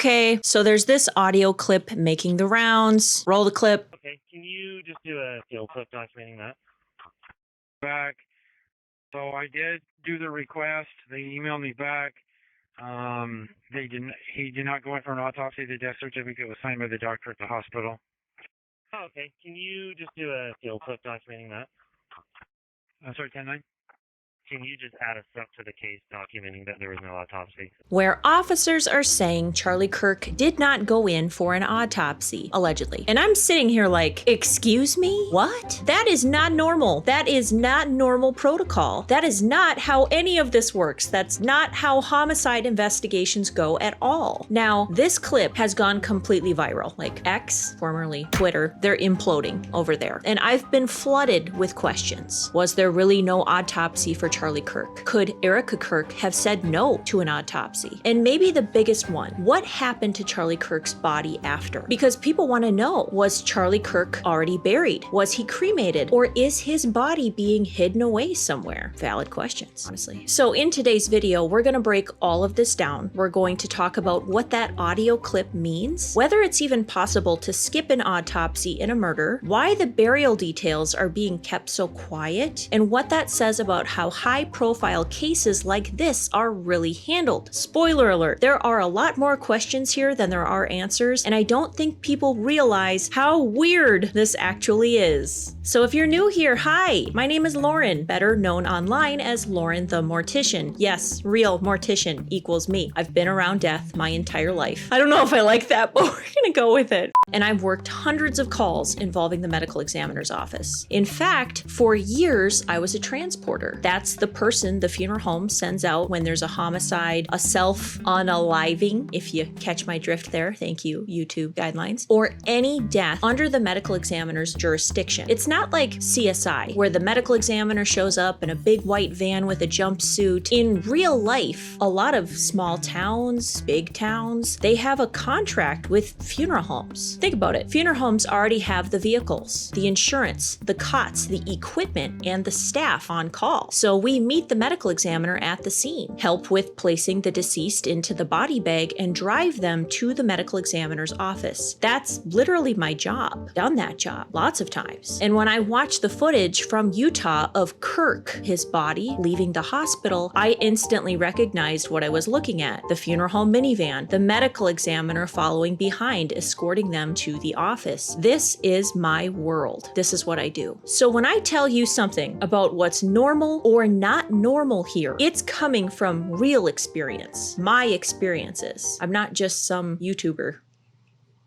Okay, so there's this audio clip making the rounds. Roll the clip. Okay, can you just do a field clip documenting that? Back. So I did do the request. They emailed me back. He did not go in for an autopsy. The death certificate was signed by the doctor at the hospital. Oh, okay. Can you just do a field clip documenting that? I'm sorry, 10-9? Can you just add a step to the case documenting that there was no autopsy? Where officers are saying Charlie Kirk did not go in for an autopsy, allegedly. And I'm sitting here like, excuse me? What? That is not normal. That is not normal protocol. That is not how any of this works. That's not how homicide investigations go at all. Now, this clip has gone completely viral. Like X, formerly Twitter, they're imploding over there. And I've been flooded with questions. Was there really no autopsy for Charlie Kirk? Could Erica Kirk have said no to an autopsy? And maybe the biggest one, what happened to Charlie Kirk's body after? Because people want to know, was Charlie Kirk already buried? Was he cremated? Or is his body being hidden away somewhere? Valid questions, honestly. So in today's video, we're going to break all of this down. We're going to talk about what that audio clip means, whether it's even possible to skip an autopsy in a murder, why the burial details are being kept so quiet, and what that says about how high-profile cases like this are really handled. Spoiler alert, there are a lot more questions here than there are answers, and I don't think people realize how weird this actually is. So if you're new here, hi, my name is Lauren, better known online as Lauren the Mortician. Yes, real Mortician equals me. I've been around death my entire life. I don't know if I like that, but we're gonna go with it. And I've worked hundreds of calls involving the medical examiner's office. In fact, for years, I was a transporter. That's the person the funeral home sends out when there's a homicide, a self-unaliving, if you catch my drift there, thank you, YouTube guidelines, or any death under the medical examiner's jurisdiction. It's not like CSI, where the medical examiner shows up in a big white van with a jumpsuit. In real life, a lot of small towns, big towns, they have a contract with funeral homes. Think about it. Funeral homes already have the vehicles, the insurance, the cots, the equipment, and the staff on call. So we meet the medical examiner at the scene, help with placing the deceased into the body bag, and drive them to the medical examiner's office. That's literally my job. Done that job lots of times. And when I watched the footage from Utah of Kirk, his body, leaving the hospital, I instantly recognized what I was looking at. The funeral home minivan, the medical examiner following behind, escorting them to the office. This is my world. This is what I do. So when I tell you something about what's normal or not normal here, it's coming from real experience, my experiences. I'm not just some YouTuber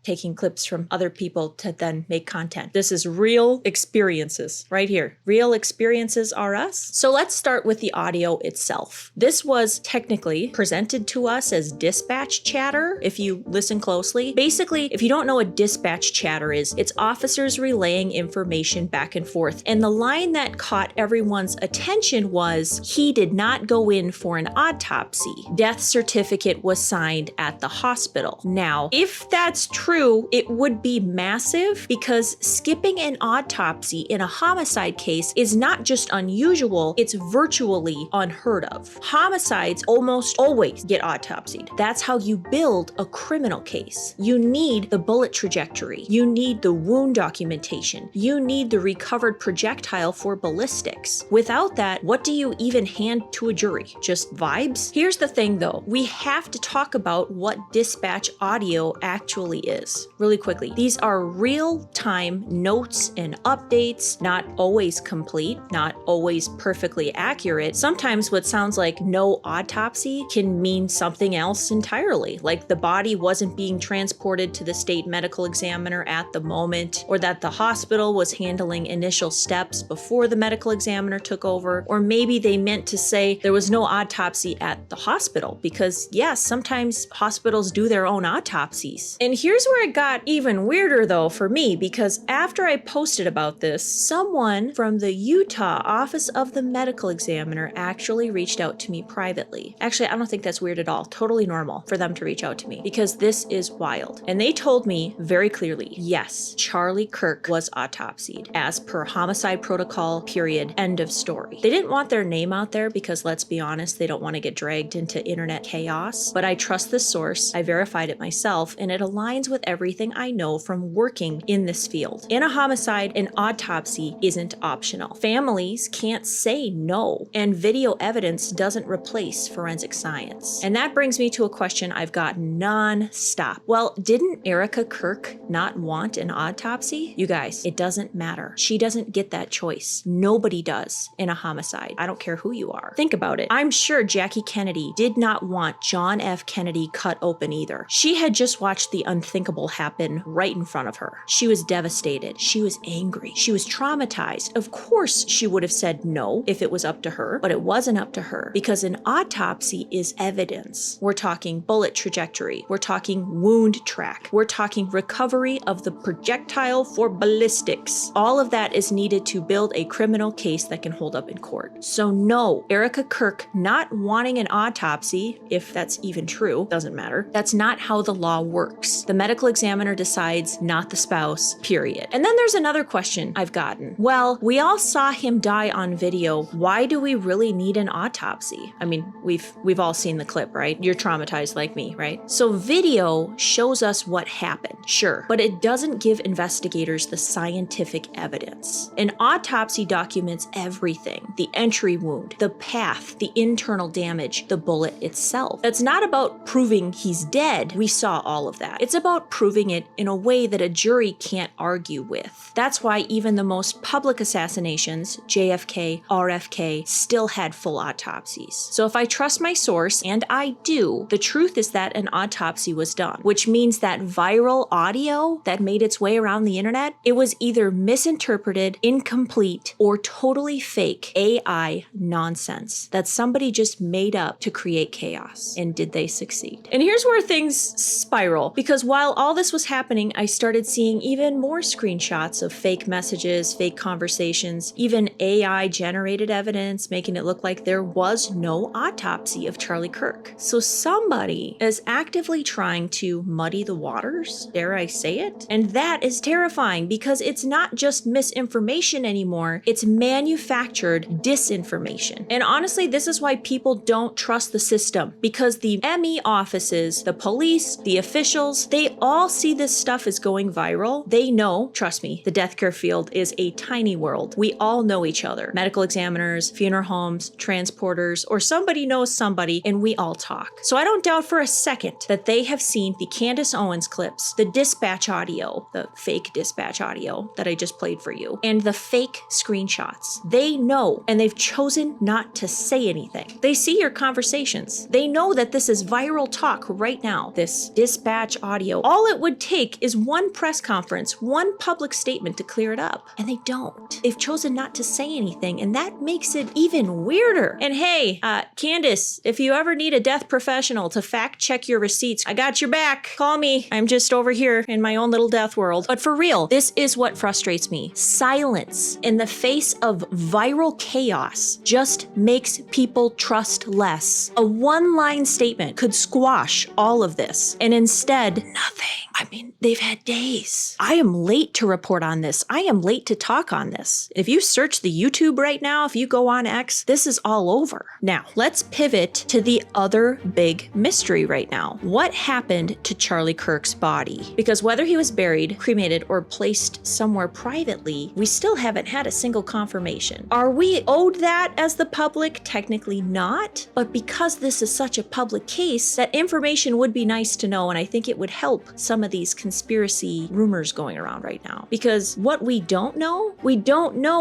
taking clips from other people to then make content. This is real experiences right here. Real experiences are us. So let's start with the audio itself. This was technically presented to us as dispatch chatter, if you listen closely. Basically, if you don't know what dispatch chatter is, it's officers relaying information back and forth. And the line that caught everyone's attention was, he did not go in for an autopsy. Death certificate was signed at the hospital. Now, if that's true, it would be massive, because skipping an autopsy in a homicide case is not just unusual, it's virtually unheard of. Homicides almost always get autopsied. That's how you build a criminal case. You need the bullet trajectory. You need the wound documentation. You need the recovered projectile for ballistics. Without that, what do you even hand to a jury? Just vibes? Here's the thing though, we have to talk about what dispatch audio actually is. Really quickly. These are real-time notes and updates, not always complete, not always perfectly accurate. Sometimes what sounds like no autopsy can mean something else entirely, like the body wasn't being transported to the state medical examiner at the moment, or that the hospital was handling initial steps before the medical examiner took over, or maybe they meant to say there was no autopsy at the hospital, because yes, sometimes hospitals do their own autopsies. And here's where it got even weirder though for me, because after I posted about this, someone from the Utah Office of the Medical Examiner actually reached out to me privately. Actually, I don't think that's weird at all. Totally normal for them to reach out to me because this is wild. And they told me very clearly, yes, Charlie Kirk was autopsied as per homicide protocol, period, end of story. They didn't want their name out there because, let's be honest, they don't want to get dragged into internet chaos. But I trust this source. I verified it myself, and it aligns with everything I know from working in this field. In a homicide, an autopsy isn't optional. Families can't say no, and video evidence doesn't replace forensic science. And that brings me to a question I've got non-stop. Well, didn't Erica Kirk not want an autopsy? You guys, it doesn't matter. She doesn't get that choice. Nobody does in a homicide. I don't care who you are. Think about it. I'm sure Jackie Kennedy did not want John F. Kennedy cut open either. She had just watched the unthinkable happen right in front of her. She was devastated. She was angry. She was traumatized. Of course, she would have said no if it was up to her, but it wasn't up to her because an autopsy is evidence. We're talking bullet trajectory. We're talking wound track. We're talking recovery of the projectile for ballistics. All of that is needed to build a criminal case that can hold up in court. So no, Erica Kirk not wanting an autopsy, if that's even true, doesn't matter. That's not how the law works. The medical examiner decides, not the spouse, period. And then there's another question I've gotten. Well, we all saw him die on video. Why do we really need an autopsy? I mean, we've all seen the clip, right? You're traumatized like me, right? So video shows us what happened, sure, but it doesn't give investigators the scientific evidence. An autopsy documents everything: the entry wound, the path, the internal damage, the bullet itself. That's not about proving he's dead. We saw all of that. It's about proving it in a way that a jury can't argue with. That's why even the most public assassinations, JFK, RFK, still had full autopsies. So if I trust my source, and I do, the truth is that an autopsy was done, which means that viral audio that made its way around the internet, it was either misinterpreted, incomplete, or totally fake AI nonsense that somebody just made up to create chaos. And did they succeed? And here's where things spiral, because while all this was happening, I started seeing even more screenshots of fake messages, fake conversations, even AI generated evidence, making it look like there was no autopsy of Charlie Kirk. So somebody is actively trying to muddy the waters, dare I say it? And that is terrifying because it's not just misinformation anymore, it's manufactured disinformation. And honestly, this is why people don't trust the system, because the ME offices, the police, the officials, they all see this stuff as going viral. They know, trust me, the death care field is a tiny world. We all know each other. Medical examiners, funeral homes, transporters, or somebody knows somebody, and we all talk. So I don't doubt for a second that they have seen the Candace Owens clips, the dispatch audio, the fake dispatch audio that I just played for you, and the fake screenshots. They know, and they've chosen not to say anything. They see your conversations. They know that this is viral talk right now, this dispatch audio. All it would take is one press conference, one public statement to clear it up, and they don't. They've chosen not to say anything, and that makes it even weirder. And hey, Candace, if you ever need a death professional to fact check your receipts, I got your back. Call me. I'm just over here in my own little death world. But for real, this is what frustrates me. Silence in the face of viral chaos just makes people trust less. A one-line statement could squash all of this, and instead, nothing. I mean, they've had days. I am late to report on this. I am late to talk on this. If you search the YouTube right now, if you go on X, this is all over. Now, let's pivot to the other big mystery right now. What happened to Charlie Kirk's body? Because whether he was buried, cremated, or placed somewhere privately, we still haven't had a single confirmation. Are we owed that as the public? Technically not. But because this is such a public case, that information would be nice to know, and I think it would help some of these conspiracy rumors going around right now. Because what we don't know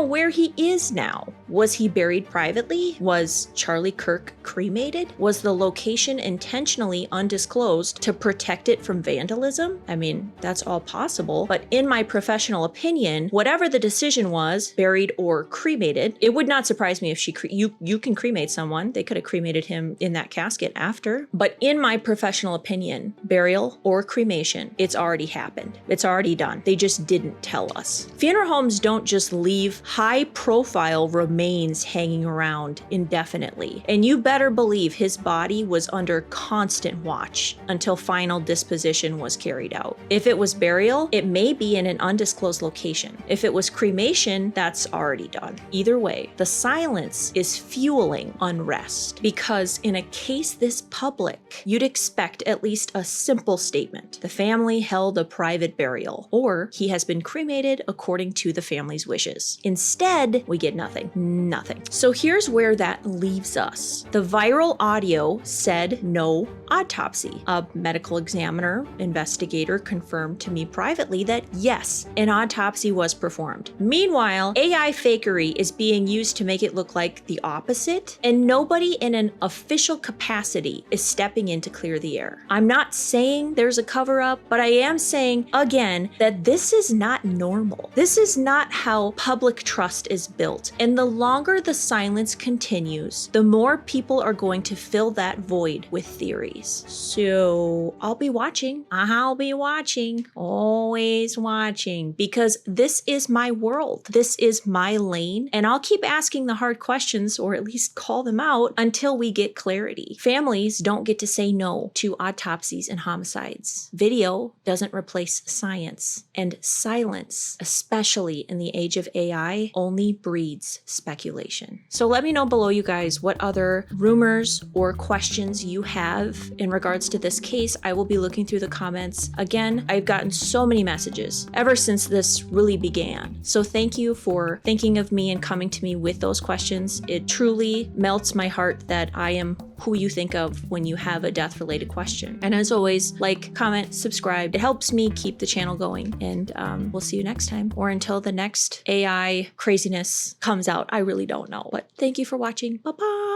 where he is now. Was he buried privately? Was Charlie Kirk cremated? Was the location intentionally undisclosed to protect it from vandalism? I mean, that's all possible, but in my professional opinion, whatever the decision was, buried or cremated, it would not surprise me if you can cremate someone. They could have cremated him in that casket after. But in my professional opinion, burial or cremation, it's already happened. It's already done. They just didn't tell us. Funeral homes don't just leave high-profile remains hanging around indefinitely. And you better believe his body was under constant watch until final disposition was carried out. If it was burial, it may be in an undisclosed location. If it was cremation, that's already done. Either way, the silence is fueling unrest because in a case this public, you'd expect at least a simple statement. The family held a private burial, or he has been cremated according to the family's wishes. Instead, we get nothing. Nothing. So here's where that leaves us. The viral audio said no autopsy. A medical examiner, investigator confirmed to me privately that yes, an autopsy was performed. Meanwhile, AI fakery is being used to make it look like the opposite, and nobody in an official capacity is stepping in to clear the air. I'm not saying there's a cover-up, but I am saying, again, that this is not normal. This is not how public trust is built. And the longer the silence continues, the more people are going to fill that void with theories. So I'll be watching. I'll be watching. Always watching. Because this is my world. This is my lane. And I'll keep asking the hard questions, or at least call them out, until we get clarity. Families don't get to say no to autopsies and homicides. Video doesn't replace science. And silence, especially in the age of AI, only breeds speculation. So let me know below, you guys, what other rumors or questions you have in regards to this case. I will be looking through the comments. Again, I've gotten so many messages ever since this really began. So thank you for thinking of me and coming to me with those questions. It truly melts my heart that I am who you think of when you have a death-related question. And as always, like, comment, subscribe. It helps me keep the channel going. And we'll see you next time, or until the next AI craziness comes out. I really don't know. But thank you for watching. Bye-bye.